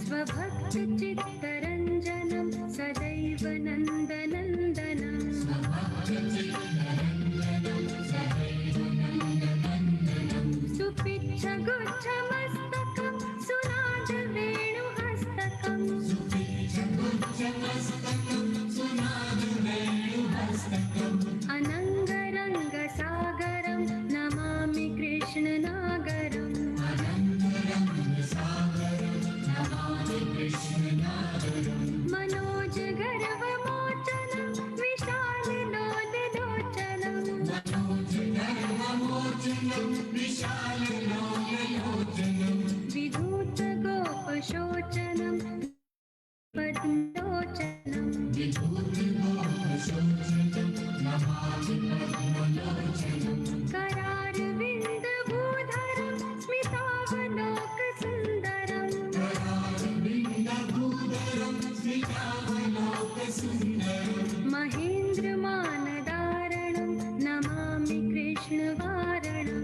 स्वभक्त चित्तरञ्जनं सदैव नन्दनन्दनं सुपिच्छगुच्छमस्तकं सुनादवेणुहस्तकं अनङ्गरङ्गसागरं नमामि कृष्णनागरम् मनोजगर्वमोचनं विशाललोललोचनं विधूतगोपशोचनं पद्मलोचनं करारविन्दभूधरं स्मितावलोकसुन्दरं महेन्द्रमानदारणं नमामि कृष्णवारणं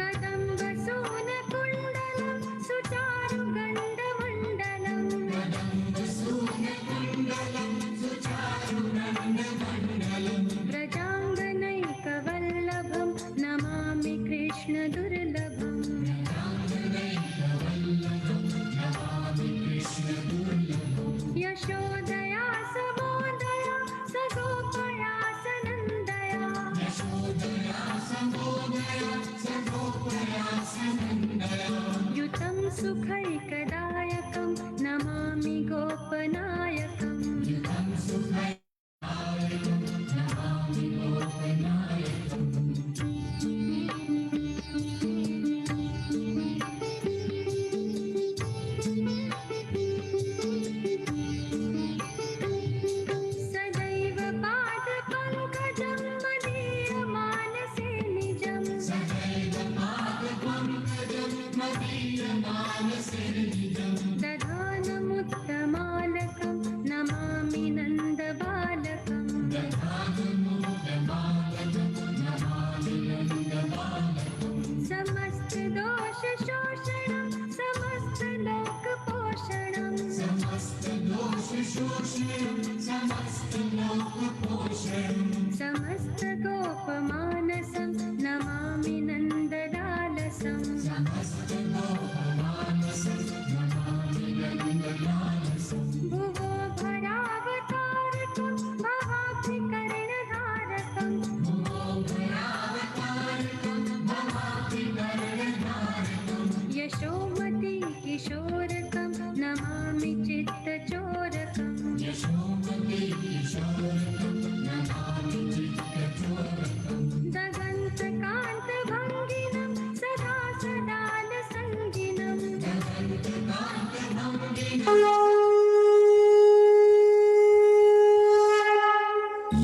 कदम्बसूनकुण्डलं सुचारुगण्डमण्डलं व्रजाङ्गनैकवल्लभं नमामि कृष्णदुर्लभम् यशोदया समोदया सगोपया सनन्दया युतं सुखैकदायकं नमामि गोपनायकम् सदैव पादपङ्कजं मदीयमानसे निजं दधानमुत्तमालकं नमामि नन्दबालकम् समस्तदोषशोषणं समस्तलोकपोषणं समस्तगोपमानसं नमामि नन्दलालसम् भुवो भरावतारकं भवाब्धिकर्णधारकं यशोमती किशोरकं नमामि चित्तचोरकम् दगन्तकान्तभङ्गिनं सदा सदालसङ्गिनम्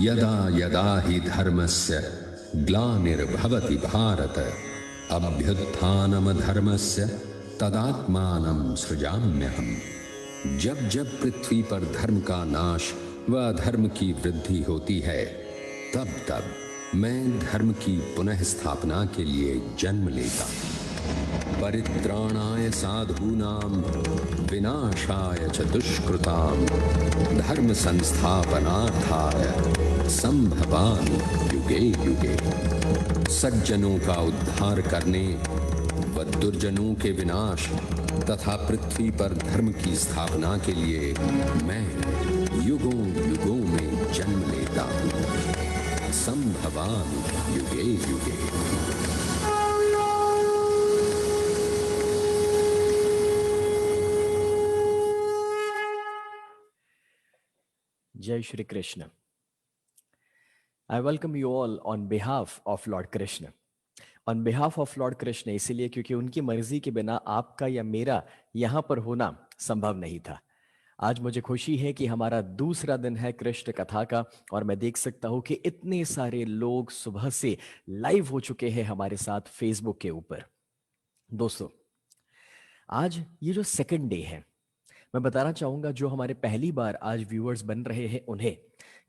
यदा यदा हि धर्मस्य ग्लानिर्भवति भारत अभ्युत्थानमधर्मस्य तदात्मानं सृजाम्यहम्। जब जब पृथ्वी पर धर्म का नाश व अधर्म की वृद्धि होती है, तब तब मैं धर्म की पुनः स्थापना के लिए जन्म लेता हूँ। परित्राणाय साधूनां विनाशाय च दुष्कृतां धर्म संस्थापनार्थाय संभवामि युगे युगे। सज्जनों का उद्धार करने व दुर्जनों के विनाश तथा पृथ्वी पर धर्म की स्थापना के लिए मैं युगों युगों में जन्म लेता हूँ। संभवामि युगे युगे। Jai Shri Krishna. I welcome you all on behalf of Lord Krishna. On behalf of Lord Krishna इसलिए क्योंकि उनकी मर्जी के बिना आपका या मेरा यहाँ पर होना संभव नहीं था। आज मुझे खुशी है कि हमारा दूसरा दिन है कृष्ण कथा का और मैं देख सकता हूँ कि इतने सारे लोग सुबह से लाइव हो चुके हैं हमारे साथ फेसबुक के ऊपर। दोस्तों, आज ये जो सेकंड डे है, मैं बताना चाहूंगा जो हमारे पहली बार आज व्यूअर्स बन रहे हैं उन्हें,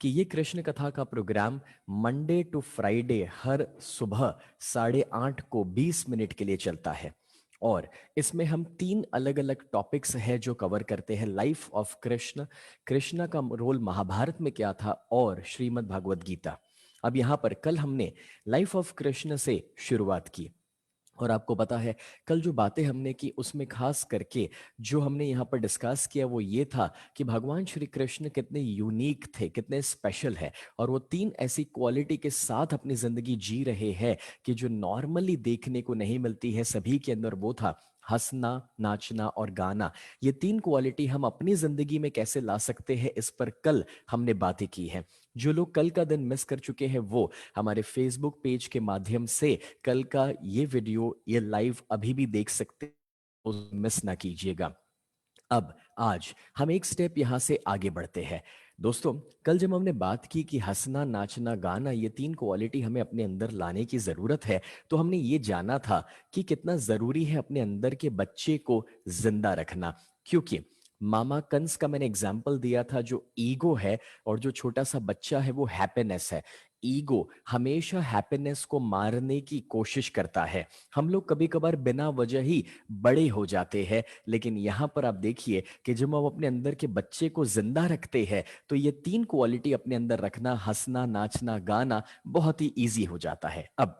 कि ये कृष्ण कथा का प्रोग्राम मंडे टू फ्राइडे हर सुबह 8:30 को 20 मिनट के लिए चलता है। और इसमें हम 3 अलग अलग टॉपिक्स हैं जो कवर करते हैं। लाइफ ऑफ कृष्ण, कृष्ण का रोल महाभारत में क्या था, और श्रीमद् भागवत गीता। अब यहाँ पर कल हमने लाइफ ऑफ कृष्ण से शुरुआत की, और आपको पता है कल जो बातें हमने की उसमें खास करके जो हमने यहाँ पर डिस्कस किया वो ये था कि भगवान श्री कृष्ण कितने यूनिक थे, कितने स्पेशल है, और वो 3 ऐसी क्वालिटी के साथ अपनी जिंदगी जी रहे हैं कि जो नॉर्मली देखने को नहीं मिलती है सभी के अंदर। वो था हंसना, नाचना और गाना। ये 3 क्वालिटी हम अपनी जिंदगी में कैसे ला सकते हैं, इस पर कल हमने बातें की हैं। जो लोग कल का दिन मिस कर चुके हैं वो हमारे फेसबुक पेज के माध्यम से कल का ये वीडियो, ये लाइव अभी भी देख सकते हैं, उस मिस ना कीजिएगा। अब आज हम एक स्टेप यहां से आगे बढ़ते हैं। दोस्तों, कल जब हमने बात की कि हंसना, नाचना, गाना, ये 3 क्वालिटी हमें अपने अंदर लाने की जरूरत है, तो हमने ये जाना था कि कितना जरूरी है अपने अंदर के बच्चे को जिंदा रखना। क्योंकि मामा कंस का मैंने एग्जाम्पल दिया था, जो ईगो है और जो छोटा सा बच्चा है वो हैप्पीनेस है। ईगो हमेशा हैप्पीनेस को मारने की कोशिश करता है। हम लोग कभी कभार बिना वजह ही बड़े हो जाते हैं, लेकिन यहां पर आप देखिए कि जब हम अपने अंदर के बच्चे को जिंदा रखते हैं तो ये 3 क्वालिटी अपने अंदर रखना, हंसना, नाचना, गाना, बहुत ही ईजी हो जाता है। अब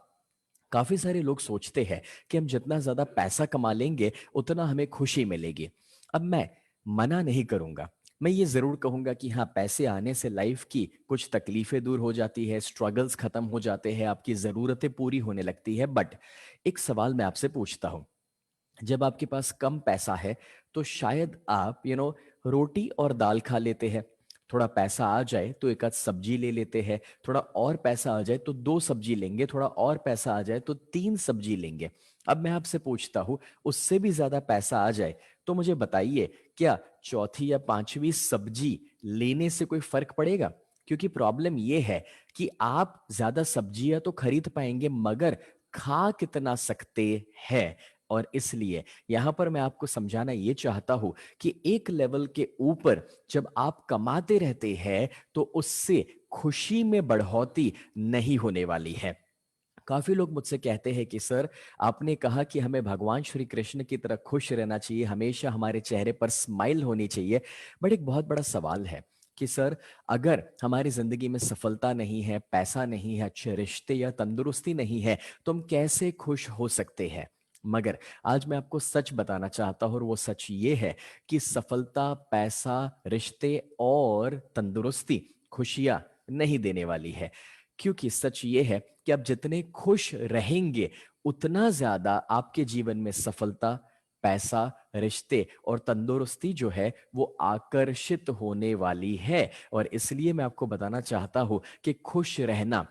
काफी सारे लोग सोचते हैं कि हम जितना ज्यादा पैसा कमा लेंगे उतना हमें खुशी मिलेगी। अब मैं मना नहीं करूंगा, मैं ये जरूर कहूंगा कि हाँ, पैसे आने से लाइफ की कुछ तकलीफें दूर हो जाती है, स्ट्रगल्स खत्म हो जाते हैं, आपकी जरूरतें पूरी होने लगती है। बट एक सवाल मैं आपसे पूछता हूं, जब आपके पास कम पैसा है तो शायद आप रोटी और दाल खा लेते हैं। थोड़ा पैसा आ जाए तो एक आध सब्जी ले लेते हैं, थोड़ा और पैसा आ जाए तो 2 सब्जी लेंगे, थोड़ा और पैसा आ जाए तो 3 सब्जी लेंगे। अब मैं आपसे पूछता हूं, उससे भी ज्यादा पैसा आ जाए तो मुझे बताइए, क्या चौथी या पांचवी सब्जी लेने से कोई फर्क पड़ेगा? क्योंकि प्रॉब्लम यह है कि आप ज्यादा सब्जियां तो खरीद पाएंगे मगर खा कितना सकते हैं। और इसलिए यहां पर मैं आपको समझाना यह चाहता हूं कि एक लेवल के ऊपर जब आप कमाते रहते हैं तो उससे खुशी में बढ़ोतरी नहीं होने वाली है। काफी लोग मुझसे कहते हैं कि सर, आपने कहा कि हमें भगवान श्री कृष्ण की तरह खुश रहना चाहिए, हमेशा हमारे चेहरे पर स्माइल होनी चाहिए। बट एक बहुत बड़ा सवाल है कि सर, अगर हमारी जिंदगी में सफलता नहीं है, पैसा नहीं है, अच्छे रिश्ते या तंदुरुस्ती नहीं है, तो हम कैसे खुश हो सकते हैं? मगर आज मैं आपको सच बताना चाहता हूं, और वो सच ये है कि सफलता, पैसा, रिश्ते और तंदुरुस्ती खुशियां नहीं देने वाली है। क्योंकि सच ये है कि आप जितने खुश रहेंगे उतना ज्यादा आपके जीवन में सफलता, पैसा, रिश्ते और तंदुरुस्ती जो है वो आकर्षित होने वाली है। और इसलिए मैं आपको बताना चाहता हूं कि खुश रहना,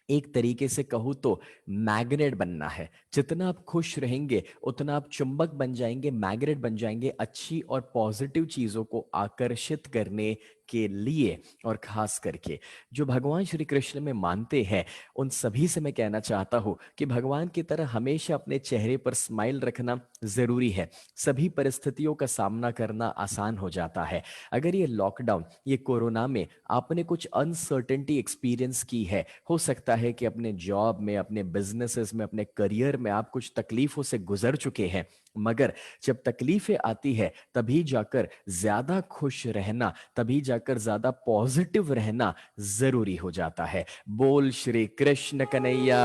एक तरीके से कहूँ तो मैग्नेट बनना है। जितना आप खुश रहेंगे उतना आप चुंबक बन जाएंगे, मैग्नेट बन जाएंगे, अच्छी और पॉजिटिव चीजों को आकर्षित करने के लिए। और खास करके जो भगवान श्री कृष्ण में मानते हैं उन सभी से मैं कहना चाहता हूं कि भगवान की तरह हमेशा अपने चेहरे पर स्माइल रखना जरूरी है। सभी परिस्थितियों का सामना करना आसान हो जाता है। अगर ये लॉकडाउन, ये कोरोना में आपने कुछ अनसर्टेनिटी एक्सपीरियंस की है, हो सकता है कि अपने जॉब में, अपने बिजनेसेस में, अपने करियर में आप कुछ तकलीफों से गुजर चुके हैं, मगर जब तकलीफें आती है तभी जाकर ज्यादा खुश रहना, तभी जाकर ज्यादा पॉजिटिव रहना जरूरी हो जाता है। बोल श्री कृष्ण कन्हैया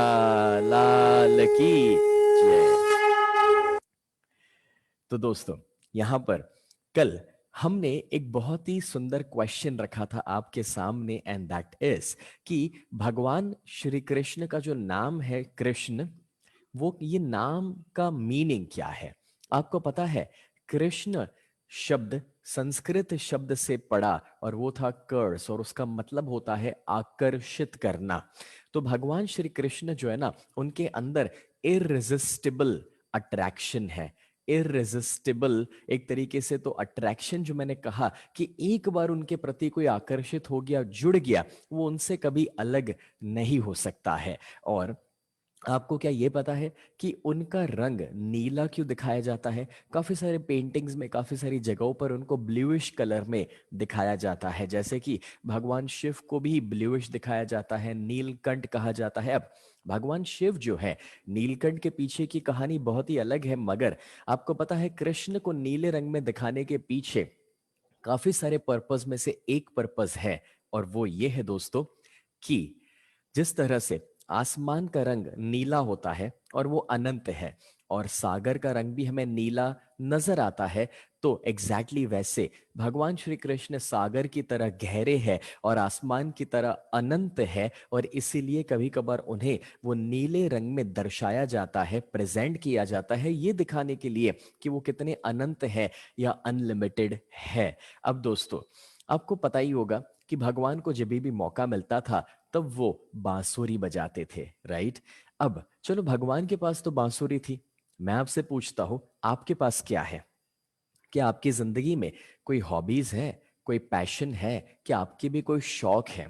लाल की जय। तो दोस्तों, यहां पर कल हमने एक बहुत ही सुंदर क्वेश्चन रखा था आपके सामने, एंड दैट इज कि भगवान श्री कृष्ण का जो नाम है कृष्ण, वो ये नाम का मीनिंग क्या है? आपको पता है, कृष्ण शब्द संस्कृत शब्द से पड़ा और वो था कर्स, और उसका मतलब होता है आकर्षित करना। तो भगवान श्री कृष्ण जो है ना, उनके अंदर इररेसिस्टिबल अट्रैक्शन है। इररेसिस्टिबल एक तरीके से तो अट्रैक्शन, जो मैंने कहा कि एक बार उनके प्रति कोई आकर्षित हो गया, जुड़ गया, वो उनसे कभी अलग नहीं हो सकता है। और आपको क्या ये पता है कि उनका रंग नीला क्यों दिखाया जाता है? काफी सारे पेंटिंग्स में, काफी सारी जगहों पर उनको ब्लूइश कलर में दिखाया जाता है, जैसे कि भगवान शिव को भी ब्लूइश दिखाया जाता है, नीलकंठ कहा जाता है। अब भगवान शिव जो है, नीलकंठ के पीछे की कहानी बहुत ही अलग है, मगर आपको पता है कृष्ण को नीले रंग में दिखाने के पीछे काफी सारे पर्पस में से एक पर्पस है, और वो ये है दोस्तों कि जिस तरह से आसमान का रंग नीला होता है और वो अनंत है, और सागर का रंग भी हमें नीला नजर आता है, तो एग्जैक्टली वैसे भगवान श्री कृष्ण सागर की तरह गहरे हैं और आसमान की तरह अनंत है, और इसीलिए कभी कभार उन्हें वो नीले रंग में दर्शाया जाता है, प्रेजेंट किया जाता है, ये दिखाने के लिए कि वो कितने अनंत है या अनलिमिटेड है। अब दोस्तों, आपको पता ही होगा कि भगवान को जब भी मौका मिलता था तब वो बांसुरी बजाते थे, राइट? अब चलो, भगवान के पास तो बांसुरी थी, मैं आपसे पूछता हूं, आपके पास क्या है? क्या आपकी जिंदगी में कोई हॉबीज है, कोई पैशन है, क्या आपके भी कोई शौक है?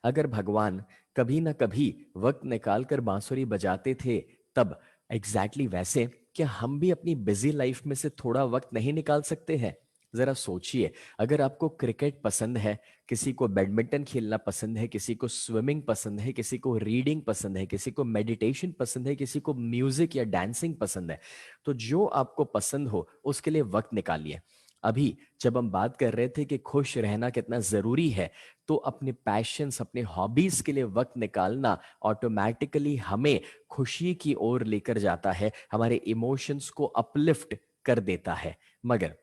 अगर भगवान कभी ना कभी वक्त निकाल कर बांसुरी बजाते थे, तब एग्जैक्टली वैसे क्या हम भी अपनी बिजी लाइफ में से थोड़ा वक्त नहीं निकाल सकते हैं? जरा सोचिए, अगर आपको क्रिकेट पसंद है, किसी को बैडमिंटन खेलना पसंद है, किसी को स्विमिंग पसंद है, किसी को रीडिंग पसंद है, किसी को मेडिटेशन पसंद है, किसी को म्यूजिक या डांसिंग पसंद है, तो जो आपको पसंद हो उसके लिए वक्त निकालिए। अभी जब हम बात कर रहे थे कि खुश रहना कितना जरूरी है, तो अपने पैशंस, अपने हॉबीज के लिए वक्त निकालना ऑटोमेटिकली हमें खुशी की ओर लेकर जाता है, हमारे इमोशंस को अपलिफ्ट कर देता है। मगर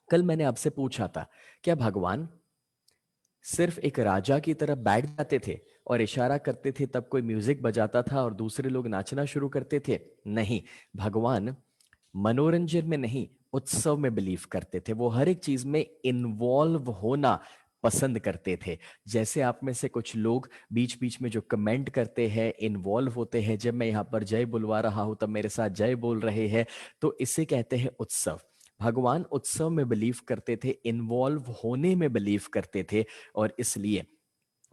कल मैंने आपसे पूछा था, क्या भगवान सिर्फ एक राजा की तरह बैठ जाते थे और इशारा करते थे तब कोई म्यूजिक बजाता था और दूसरे लोग नाचना शुरू करते थे? नहीं, भगवान मनोरंजन में नहीं, उत्सव में बिलीव करते थे। वो हर एक चीज में इन्वॉल्व होना पसंद करते थे। जैसे आप में से कुछ लोग बीच बीच में जो कमेंट करते हैं, इन्वॉल्व होते हैं, जब मैं यहाँ पर जय बुलवा रहा हूं तब मेरे साथ जय बोल रहे हैं, तो इसे कहते हैं उत्सव। भगवान उत्सव में बिलीव करते थे, इन्वॉल्व होने में बिलीव करते थे, और इसलिए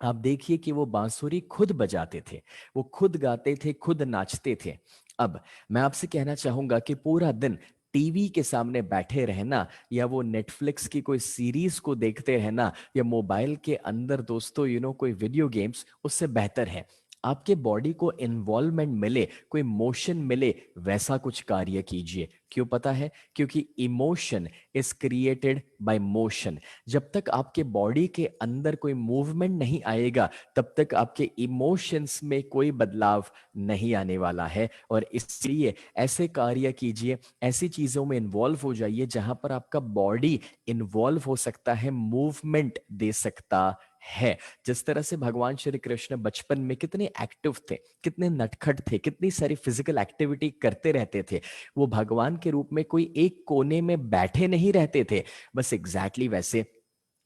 आप देखिए कि वो बांसुरी खुद बजाते थे, वो खुद गाते थे, खुद नाचते थे। अब मैं आपसे कहना चाहूंगा कि पूरा दिन टीवी के सामने बैठे रहना, या वो नेटफ्लिक्स की कोई सीरीज को देखते रहना, या मोबाइल के अंदर दोस्तों कोई वीडियो गेम्स, उससे बेहतर है आपके बॉडी को इन्वॉल्वमेंट मिले, कोई मोशन मिले, वैसा कुछ कार्य कीजिए। क्यों पता है? क्योंकि emotion is created by motion. जब तक आपके बॉडी के अंदर कोई मूवमेंट नहीं आएगा, तब तक आपके इमोशंस में कोई बदलाव नहीं आने वाला है। और इसलिए ऐसे कार्य कीजिए, ऐसी चीजों में इन्वॉल्व हो जाइए जहां पर आपका बॉडी इन्वॉल्व हो सकता है, मूवमेंट दे सकता है। जिस तरह से भगवान श्री कृष्ण बचपन में कितने एक्टिव थे, कितने नटखट थे, कितनी सारी फिजिकल एक्टिविटी करते रहते थे, वो भगवान के रूप में कोई एक कोने में बैठे नहीं रहते थे। बस एग्जैक्टली वैसे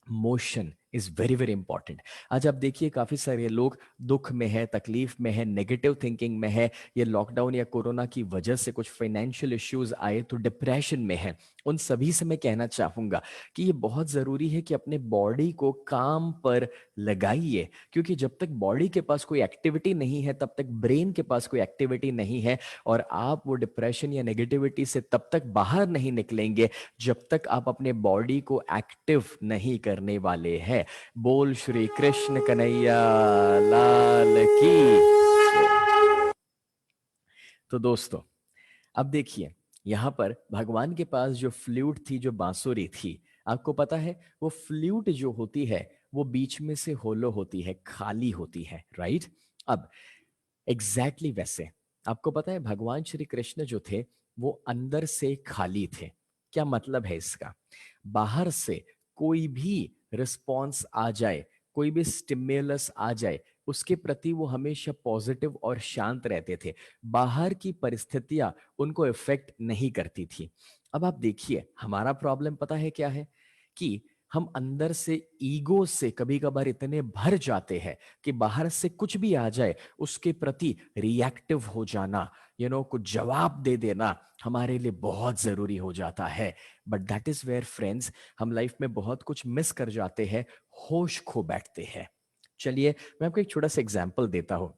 motion is very very important. आज आप देखिए काफी सारे लोग दुख में है, तकलीफ में है, नेगेटिव थिंकिंग में है, ये लॉकडाउन या कोरोना की वजह से कुछ फाइनेंशियल इश्यूज आए तो डिप्रेशन में है। उन सभी से मैं कहना चाहूंगा कि ये बहुत जरूरी है कि अपने बॉडी को काम पर लगाइए, क्योंकि जब तक बॉडी के पास कोई एक्टिविटी नहीं है, तब तक ब्रेन के पास कोई एक्टिविटी नहीं है, और आप वो डिप्रेशन या नेगेटिविटी से तब तक बाहर नहीं निकलेंगे जब तक आप अपने बॉडी को एक्टिव नहीं करने वाले हैं। बोल श्री कृष्ण कन्हैया लाल की जय। तो दोस्तों, अब देखिए, यहां पर भगवान के पास जो फ्लूट थी, जो बांसुरी थी, आपको पता है वो फ्लूट जो होती है वो बीच में से होलो होती है, खाली होती है, राइट? अब एग्जैक्टली वैसे आपको पता है भगवान श्री कृष्ण जो थे वो अंदर से खाली थे। क्या मतलब है इसका? बाहर से कोई भी रिस्पॉन्स आ जाए, कोई भी स्टिम्युलस आ जाए, उसके प्रति वो हमेशा पॉजिटिव और शांत रहते थे। बाहर की परिस्थितियां उनको इफेक्ट नहीं करती थी। अब आप देखिए, हमारा प्रॉब्लम पता है क्या है? कि हम अंदर से ईगो से कभी कभार इतने भर जाते हैं कि बाहर से कुछ भी आ जाए उसके प्रति रिएक्टिव हो जाना, कुछ जवाब दे देना हमारे लिए बहुत जरूरी हो जाता है। But that is where friends, हम लाइफ में बहुत कुछ मिस कर जाते हैं, होश खो बैठते हैं। चलिए मैं आपको एक छोटा सा एग्जाम्पल देता हूं।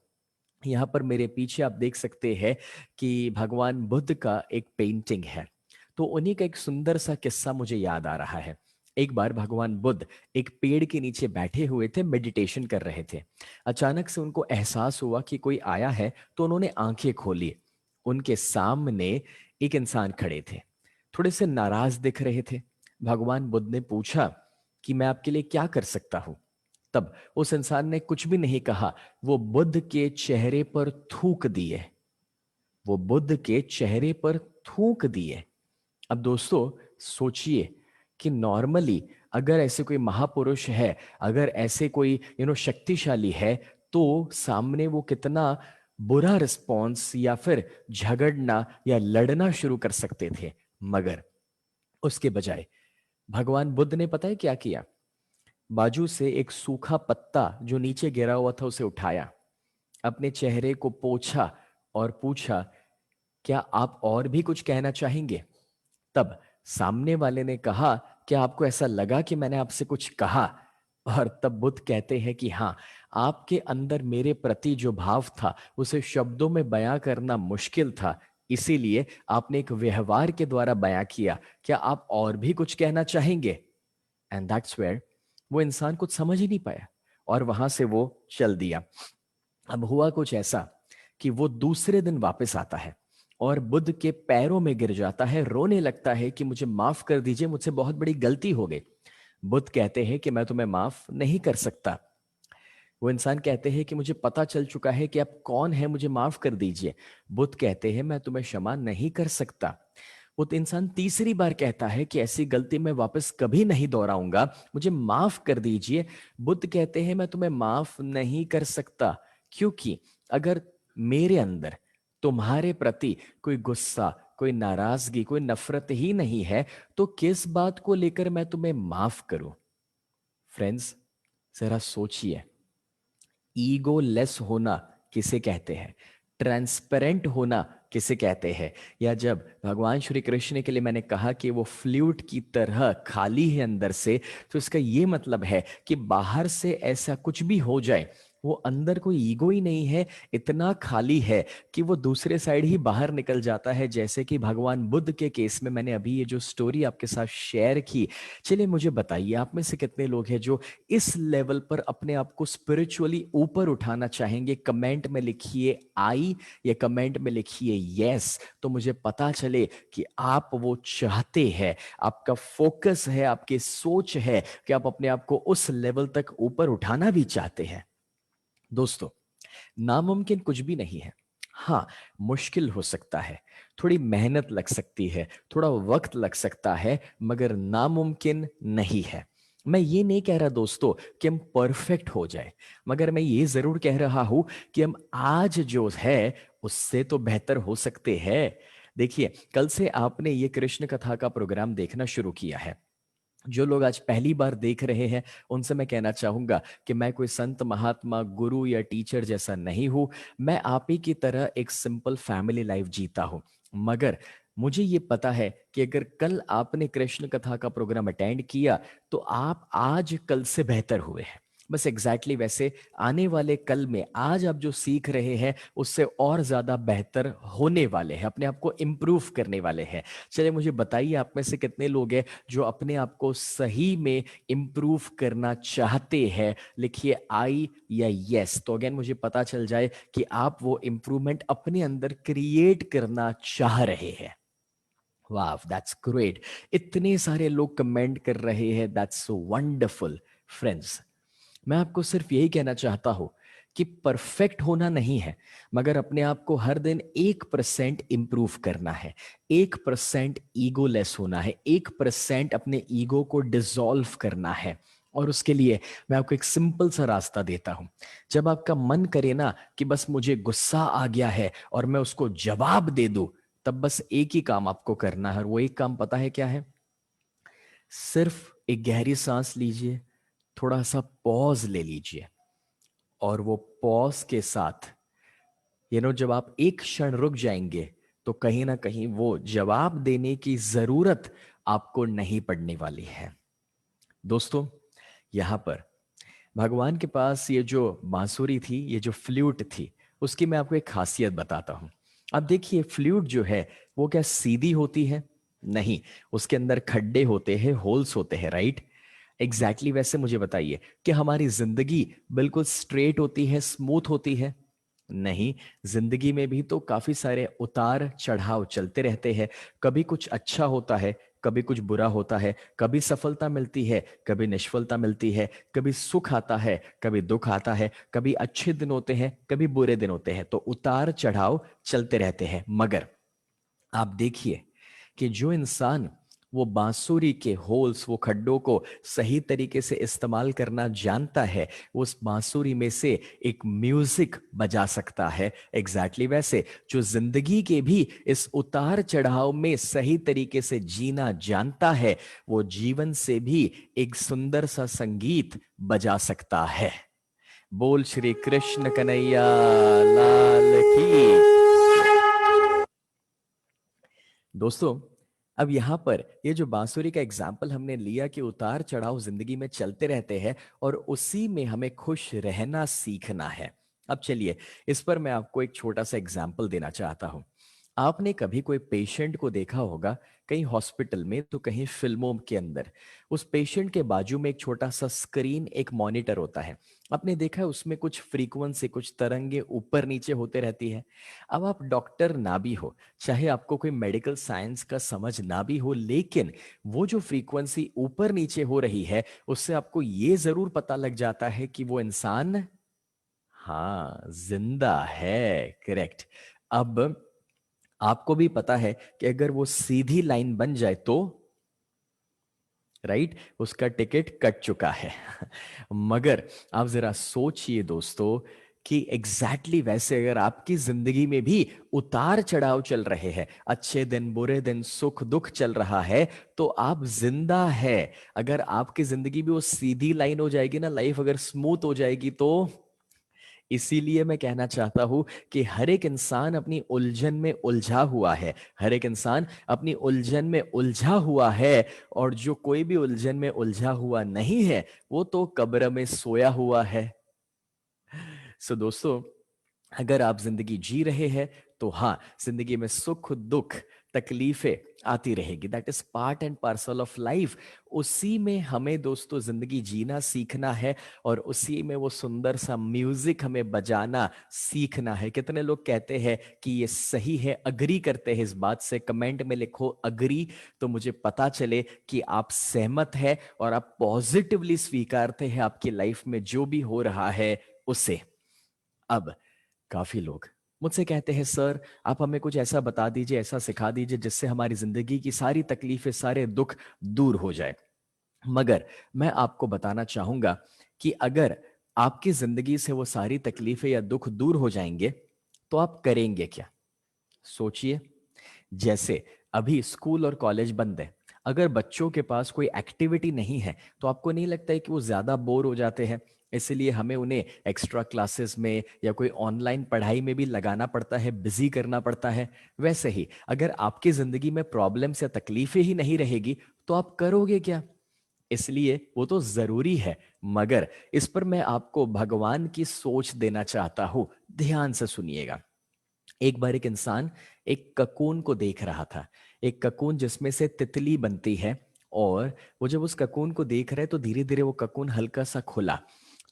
यहाँ पर मेरे पीछे आप देख सकते हैं कि भगवान बुद्ध का एक पेंटिंग है। तो उन्हीं का एक सुंदर सा किस्सा मुझे याद आ रहा है। एक बार भगवान बुद्ध एक पेड़ के नीचे बैठे हुए थे, मेडिटेशन कर रहे थे। अचानक से उनको एहसास हुआ कि कोई आया है, तो उन्होंने आंखें खोली। उनके सामने एक इंसान खड़े थे, थोड़े से नाराज दिख रहे थे। भगवान बुद्ध ने पूछा कि मैं आपके लिए क्या कर सकता हूं। तब उस इंसान ने कुछ भी नहीं कहा, वो बुद्ध के चेहरे पर थूक दिए। वो बुद्ध के चेहरे पर थूक दिए। अब दोस्तों सोचिए कि नॉर्मली अगर ऐसे कोई महापुरुष है, अगर ऐसे कोई शक्तिशाली है, तो सामने वो कितना बुरा रिस्पॉन्स या फिर झगड़ना या लड़ना शुरू कर सकते थे। मगर उसके बजाय भगवान बुद्ध ने पता है क्या किया? बाजू से एक सूखा पत्ता जो नीचे गिरा हुआ था उसे उठाया, अपने चेहरे को पोंछा और पूछा, क्या आप और भी कुछ कहना चाहेंगे? तब सामने वाले ने कहा, क्या आपको ऐसा लगा कि मैंने आपसे कुछ कहा? और तब बुद्ध कहते हैं कि हाँ, आपके अंदर मेरे प्रति जो भाव था उसे शब्दों में बयां करना मुश्किल था, इसीलिए आपने एक व्यवहार के द्वारा बयां किया। क्या आप और भी कुछ कहना चाहेंगे? एंड दैट्स वेयर वो इंसान कुछ समझ ही नहीं पाया और वहां से वो चल दिया। अब हुआ कुछ ऐसा कि वो दूसरे दिन वापस आता है और बुद्ध के पैरों में गिर जाता है, रोने लगता है कि मुझे माफ कर दीजिए, मुझसे बहुत बड़ी गलती हो गई। बुद्ध कहते हैं कि मैं तुम्हें माफ नहीं कर सकता। वो इंसान कहते हैं कि मुझे पता चल चुका है कि आप कौन है, मुझे माफ कर दीजिए। बुद्ध कहते हैं मैं तुम्हें क्षमा नहीं कर सकता। वो इंसान तीसरी बार कहता है कि ऐसी गलती मैं वापस कभी नहीं दोहराऊंगा, मुझे माफ कर दीजिए। बुद्ध कहते हैं मैं तुम्हें माफ नहीं कर सकता, क्योंकि अगर मेरे अंदर तुम्हारे प्रति कोई गुस्सा, कोई नाराजगी, कोई नफरत ही नहीं है, तो किस बात को लेकर मैं तुम्हें माफ करूं? फ्रेंड्स, जरा सोचिए, ईगो लेस होना किसे कहते हैं? ट्रांसपेरेंट होना किसे कहते हैं? या जब भगवान श्री कृष्ण के लिए मैंने कहा कि वो फ्लूट की तरह खाली है अंदर से, तो इसका ये मतलब है कि बाहर से ऐसा कुछ भी हो जाए, वो अंदर कोई ईगो ही नहीं है, इतना खाली है कि वो दूसरे साइड ही बाहर निकल जाता है। जैसे कि भगवान बुद्ध के केस में मैंने अभी ये जो स्टोरी आपके साथ शेयर की। चलिए मुझे बताइए, आप में से कितने लोग हैं जो इस लेवल पर अपने आप को स्पिरिचुअली ऊपर उठाना चाहेंगे? कमेंट में लिखिए आई या कमेंट में लिखिए यस, तो मुझे पता चले कि आप वो चाहते हैं, आपका फोकस है, आपकी सोच है कि आप अपने आप को उस लेवल तक ऊपर उठाना भी चाहते हैं। दोस्तों, नामुमकिन कुछ भी नहीं है। हाँ, मुश्किल हो सकता है, थोड़ी मेहनत लग सकती है, थोड़ा वक्त लग सकता है, मगर नामुमकिन नहीं है। मैं ये नहीं कह रहा दोस्तों कि हम परफेक्ट हो जाए, मगर मैं ये जरूर कह रहा हूं कि हम आज जो है उससे तो बेहतर हो सकते हैं। देखिए, कल से आपने ये कृष्ण कथा का प्रोग्राम देखना शुरू किया है। जो लोग आज पहली बार देख रहे हैं, उनसे मैं कहना चाहूंगा कि मैं कोई संत, महात्मा, गुरु या टीचर जैसा नहीं हूं। मैं आप ही की तरह एक सिंपल फैमिली लाइफ जीता हूं। मगर मुझे ये पता है कि अगर कल आपने कृष्ण कथा का प्रोग्राम अटेंड किया, तो आप आज कल से बेहतर हुए हैं। बस एग्जैक्टली वैसे आने वाले कल में आज आप जो सीख रहे हैं उससे और ज्यादा बेहतर होने वाले हैं, अपने आप को इम्प्रूव करने वाले हैं। चलिए मुझे बताइए, आप में से कितने लोग हैं जो अपने आप को सही में इम्प्रूव करना चाहते हैं? लिखिए आई या यस, तो अगेन मुझे पता चल जाए कि आप वो इम्प्रूवमेंट अपने अंदर क्रिएट करना चाह रहे हैं। वाह, दैट्स ग्रेट। इतने सारे लोग कमेंट कर रहे हैं, दैट्स सो वंडरफुल। फ्रेंड्स, मैं आपको सिर्फ यही कहना चाहता हूं कि परफेक्ट होना नहीं है, मगर अपने आप को हर दिन 1% इंप्रूव करना है, 1% ईगो लेस होना है, 1% अपने ईगो को डिसॉल्व करना है। और उसके लिए मैं आपको एक सिंपल सा रास्ता देता हूं। जब आपका मन करे ना कि बस मुझे गुस्सा आ गया है और मैं उसको जवाब दे दूं, तब बस एक ही काम आपको करना है, और वो एक काम पता है क्या है? सिर्फ एक गहरी सांस लीजिए, थोड़ा सा पॉज ले लीजिए, और वो पॉज के साथ जब आप एक क्षण रुक जाएंगे, तो कहीं ना कहीं वो जवाब देने की जरूरत आपको नहीं पड़ने वाली है। दोस्तों, यहां पर भगवान के पास ये जो बांसुरी थी, ये जो फ्लूट थी, उसकी मैं आपको एक खासियत बताता हूं। अब देखिए, फ्लूइड जो है वो क्या सीधी होती है? नहीं, उसके अंदर खड्डे होते हैं, होल्स होते हैं, राइट? एग्जैक्टली वैसे मुझे बताइए कि हमारी जिंदगी बिल्कुल स्ट्रेट होती है, स्मूथ होती है? नहीं, जिंदगी में भी तो काफी सारे उतार चढ़ाव चलते रहते हैं। कभी कुछ अच्छा होता है, कभी कुछ बुरा होता है, कभी सफलता मिलती है, कभी निष्फलता मिलती है, कभी सुख आता है, कभी दुख आता है, कभी अच्छे दिन होते हैं, कभी बुरे दिन होते हैं। तो उतार चढ़ाव चलते रहते हैं। मगर आप देखिए कि जो इंसान वो बांसुरी के होल्स, वो खड्डों को सही तरीके से इस्तेमाल करना जानता है, वो उस बांसुरी में से एक म्यूजिक बजा सकता है। एग्जैक्टली वैसे जो जिंदगी के भी इस उतार चढ़ाव में सही तरीके से जीना जानता है, वो जीवन से भी एक सुंदर सा संगीत बजा सकता है। बोल श्री कृष्ण कन्हैया लाल की। दोस्तों, अब यहां पर ये जो बांसुरी का एग्जाम्पल हमने लिया कि उतार चढ़ाव जिंदगी में चलते रहते हैं और उसी में हमें खुश रहना सीखना है। अब चलिए, इस पर मैं आपको एक छोटा सा एग्जाम्पल देना चाहता हूं। आपने कभी कोई पेशेंट को देखा होगा, कहीं हॉस्पिटल में तो कहीं फिल्मों के अंदर। उस पेशेंट के बाजू में एक छोटा सा स्क्रीन, एक मॉनिटर होता है। आपने देखा है उसमें कुछ फ्रीक्वेंसी, कुछ तरंगे ऊपर नीचे होते रहती है। अब आप डॉक्टर ना भी हो, चाहे आपको कोई मेडिकल साइंस का समझ ना भी हो, लेकिन वो जो फ्रीक्वेंसी ऊपर नीचे हो रही है, उससे आपको ये जरूर पता लग जाता है कि वो इंसान, हाँ, जिंदा है। करेक्ट। अब आपको भी पता है कि अगर वो सीधी लाइन बन जाए तो, राइट, उसका टिकट कट चुका है। मगर आप जरा सोचिए दोस्तों कि एग्जैक्टली वैसे अगर आपकी जिंदगी में भी उतार चढ़ाव चल रहे हैं, अच्छे दिन बुरे दिन, सुख दुख चल रहा है, तो आप जिंदा है। अगर आपकी जिंदगी भी वो सीधी लाइन हो जाएगी ना, लाइफ अगर स्मूथ हो जाएगी, तो इसीलिए मैं कहना चाहता हूं कि हर एक इंसान अपनी उलझन में उलझा हुआ है। हर एक इंसान अपनी उलझन में उलझा हुआ है। और जो कोई भी उलझन में उलझा हुआ नहीं है, वो तो कब्र में सोया हुआ है। सो दोस्तों, अगर आप जिंदगी जी रहे हैं, तो हाँ, जिंदगी में सुख दुख तकलीफें आती रहेगी। That is part and parcel of life. उसी में हमें दोस्तों जिंदगी जीना सीखना है, और उसी में वो सुंदर सा म्यूजिक हमें बजाना सीखना है। कितने लोग कहते हैं कि ये सही है, अग्री करते हैं इस बात से? कमेंट में लिखो अग्री, तो मुझे पता चले कि आप सहमत है और आप पॉजिटिवली स्वीकारते हैं आपकी लाइफ में जो भी हो रहा है उसे। अब काफी लोग मुझसे कहते हैं, सर आप हमें कुछ ऐसा बता दीजिए, ऐसा सिखा दीजिए जिससे हमारी जिंदगी की सारी तकलीफें, सारे दुख दूर हो जाए। मगर मैं आपको बताना चाहूंगा कि अगर आपकी जिंदगी से वो सारी तकलीफें या दुख दूर हो जाएंगे, तो आप करेंगे क्या? सोचिए। जैसे अभी स्कूल और कॉलेज बंद है, अगर बच्चों के पास कोई एक्टिविटी नहीं है, तो आपको नहीं लगता है कि वो ज्यादा बोर हो जाते हैं? इसलिए हमें उन्हें एक्स्ट्रा क्लासेस में या कोई ऑनलाइन पढ़ाई में भी लगाना पड़ता है, बिजी करना पड़ता है। वैसे ही अगर आपकी जिंदगी में प्रॉब्लम्स या तकलीफें ही नहीं रहेगी, तो आप करोगे क्या? इसलिए वो तो जरूरी है। मगर इस पर मैं आपको भगवान की सोच देना चाहता हूं। ध्यान से सुनिएगा। एक बार एक इंसान एक ककून को देख रहा था। एक ककून जिसमें से तितली बनती है। और वो जब उस ककून को देख रहा है, तो धीरे धीरे वो ककून हल्का सा खुला।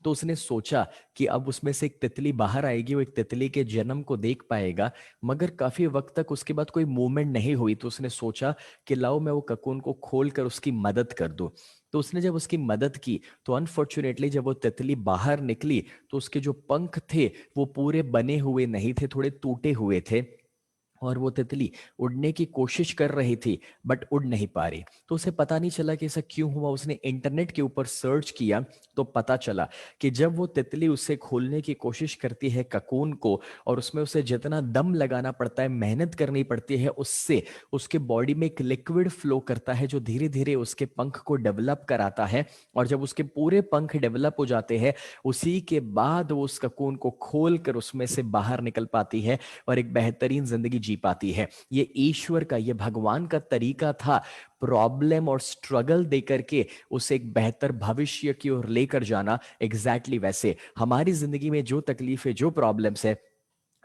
तो उसने सोचा कि अब उसमें से एक तितली बाहर आएगी, वो एक तितली के जन्म को देख पाएगा। मगर काफी वक्त तक उसके बाद कोई मूवमेंट नहीं हुई, तो उसने सोचा कि लाओ मैं वो ककून को खोल कर उसकी मदद कर दूं। तो उसने जब उसकी मदद की, तो अनफॉर्चुनेटली जब वो तितली बाहर निकली, तो उसके जो पंख थे वो पूरे बने हुए नहीं थे, थोड़े टूटे हुए थे। और वो तितली उड़ने की कोशिश कर रही थी, बट उड़ नहीं पा रही। तो उसे पता नहीं चला कि ऐसा क्यों हुआ। उसने इंटरनेट के ऊपर सर्च किया, तो पता चला कि जब वो तितली उसे खोलने की कोशिश करती है ककून को, और उसमें उसे जितना दम लगाना पड़ता है, मेहनत करनी पड़ती है, उससे उसके बॉडी में एक लिक्विड फ्लो करता है जो धीरे धीरे उसके पंख को डेवलप कराता है। और जब उसके पूरे पंख डेवलप हो जाते हैं, उसी के बाद वो उस ककून को खोल कर उसमें से बाहर निकल पाती है और एक बेहतरीन जिंदगी जी पाती है। ये ईश्वर का, ये भगवान का तरीका था, प्रॉब्लम और स्ट्रगल देकर के उसे एक बेहतर भविष्य की ओर लेकर जाना। एग्जैक्टली वैसे हमारी जिंदगी में जो तकलीफें, जो प्रॉब्लम्स है,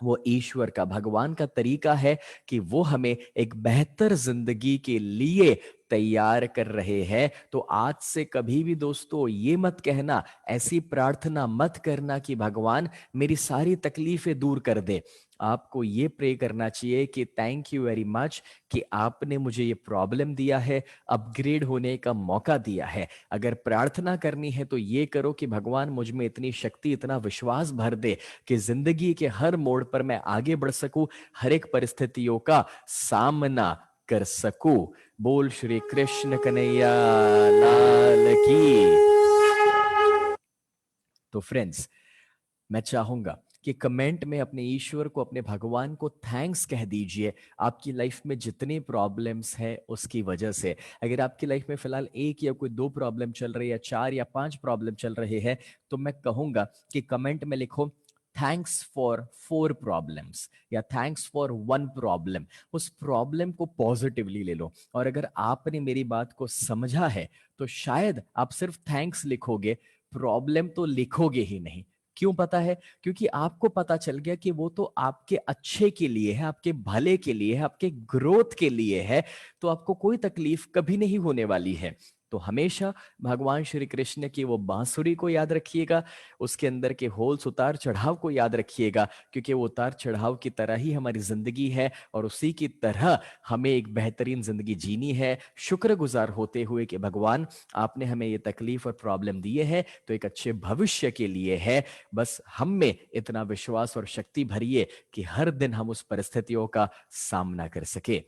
वो ईश्वर का, भगवान का तरीका है कि वो हमें एक बेहतर जिंदगी के लिए तैयार कर रहे हैं। तो आज से कभी भी दोस्तों ये मत कहना, ऐसी प्रार्थना मत करना कि भगवान मेरी सारी तकलीफें दूर कर दे। आपको ये प्रे करना चाहिए कि थैंक यू वेरी मच कि आपने मुझे ये प्रॉब्लम दिया है, अपग्रेड होने का मौका दिया है। अगर प्रार्थना करनी है तो ये करो कि भगवान मुझ में इतनी शक्ति, इतना विश्वास भर दे कि जिंदगी के हर मोड़ पर मैं आगे बढ़ सकूं, हर एक परिस्थितियों का सामना कर सकूं। बोल श्री कृष्ण कन्हैया लाल की। तो फ्रेंड्स, मैं चाहूंगा कि कमेंट में अपने ईश्वर को, अपने भगवान को थैंक्स कह दीजिए आपकी लाइफ में जितनी प्रॉब्लम्स है उसकी वजह से। अगर आपकी लाइफ में फिलहाल एक या कोई दो प्रॉब्लम चल रही है, चार या पांच प्रॉब्लम चल रहे हैं, तो मैं कहूंगा कि कमेंट में लिखो थैंक्स फॉर 4 प्रॉब्लम्स या थैंक्स फॉर 1 प्रॉब्लम। उस प्रॉब्लम को पॉजिटिवली ले लो। और अगर आपने मेरी बात को समझा है तो शायद आप सिर्फ थैंक्स लिखोगे, प्रॉब्लम तो लिखोगे ही नहीं। क्यों पता है? क्योंकि आपको पता चल गया कि वो तो आपके अच्छे के लिए है, आपके भले के लिए है, आपके ग्रोथ के लिए है। तो आपको कोई तकलीफ कभी नहीं होने वाली है। तो हमेशा भगवान श्री कृष्ण की वो बांसुरी को याद रखिएगा, उसके अंदर के होल्स, उतार चढ़ाव को याद रखिएगा, क्योंकि वो उतार चढ़ाव की तरह ही हमारी जिंदगी है और उसी की तरह हमें एक बेहतरीन जिंदगी जीनी है, शुक्रगुजार होते हुए कि भगवान आपने हमें ये तकलीफ और प्रॉब्लम दिए है तो एक अच्छे भविष्य के लिए है। बस हम में इतना विश्वास और शक्ति भरिए कि हर दिन हम उस परिस्थितियों का सामना कर सके।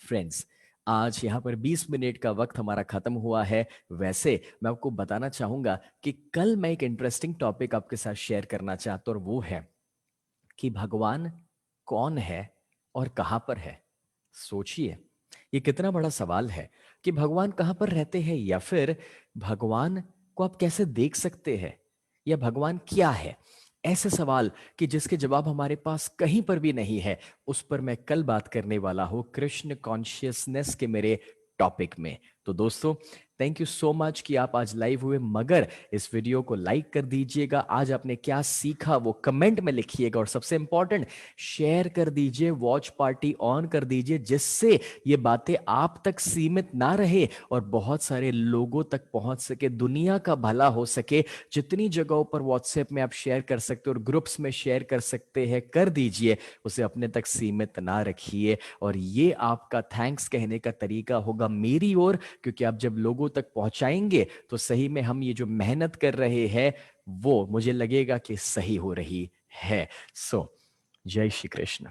फ्रेंड्स, आज यहाँ पर 20 मिनट का वक्त हमारा खत्म हुआ है। वैसे मैं आपको बताना चाहूंगा कि कल मैं एक इंटरेस्टिंग टॉपिक आपके साथ शेयर करना चाहता हूं और वो है कि भगवान कौन है और कहां पर है। सोचिए, ये कितना बड़ा सवाल है कि भगवान कहां पर रहते हैं, या फिर भगवान को आप कैसे देख सकते हैं, या भगवान क्या है। ऐसे सवाल कि जिसके जवाब हमारे पास कहीं पर भी नहीं है, उस पर मैं कल बात करने वाला हूं कृष्ण कॉन्शियसनेस के मेरे टॉपिक में। तो दोस्तों, थैंक यू सो मच कि आप आज लाइव हुए, मगर इस वीडियो को लाइक कर दीजिएगा। आज आपने क्या सीखा वो कमेंट में लिखिएगा, और सबसे इंपॉर्टेंट शेयर कर दीजिए, वॉच पार्टी ऑन कर दीजिए, जिससे ये बातें आप तक सीमित ना रहे और बहुत सारे लोगों तक पहुंच सके, दुनिया का भला हो सके। जितनी जगहों पर व्हाट्सएप में आप शेयर कर सकते हो और ग्रुप्स में शेयर कर सकते हैं, कर दीजिए, उसे अपने तक सीमित ना रखिए। और ये आपका थैंक्स कहने का तरीका होगा मेरी ओर, क्योंकि आप जब लोगों तक पहुंचाएंगे तो सही में हम ये जो मेहनत कर रहे हैं वो मुझे लगेगा कि सही हो रही है। सो जय श्री कृष्ण।